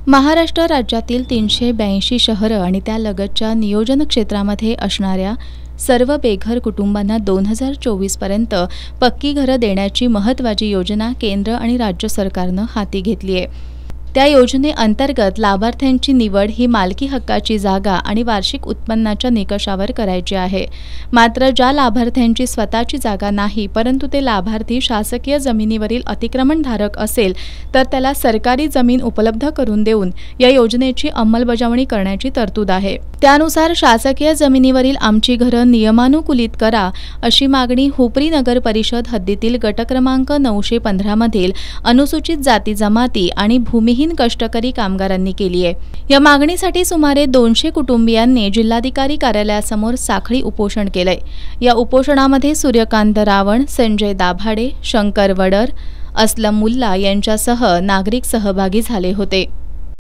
महाराष्ट्र राज्यातील 382 शहरं आणि त्यालगतच्या नियोजन क्षेत्रामध्ये असणाऱ्या सर्व बेघर कुटुंबांना 2024 पर्यंत पक्की घरं देण्याची महत्त्वाची योजना केंद्र आणि राज्य सरकारनं हाती घेतली आहे। त्या योजनेअंतर्गत लाभार्थ्यांची निवड ही मालकी हक्काची जागा आणि वार्षिक उत्पन्नाच्या निकषावर करायची आहे। मात्र ज्या लाभार्थ्यांची स्वतःची जागा नाही परंतु ते लाभार्थी शासकीय जमिनीवरील अतिक्रमणधारक असेल तर त्याला सरकारी जमीन उपलब्ध करून देऊन या योजनेची अंमलबजावणी करण्याची तरतूद आहे। त्यानुसार शासकीय जमिनीवरील आमची घरं नियमानुकूलित करा अशी मागणी हुपरी नगर परिषद हद्दीतील गट क्रमांक 915 मधील अनुसूचित जाती जमाती आणि भूमिहीन कष्टकरी कामगारांनी केली आहे। या मागणीसाठी सुमारे 200 कुटुंबियांनी जिल्हाधिकारी कार्यालयासमोर साखळी उपोषण केलंय। या उपोषणामध्ये सूर्यकांत रावण, संजय दाभाडे, शंकर वडर, असलम मुल्ला यांच्यासह नागरिक सहभागी झाले होते।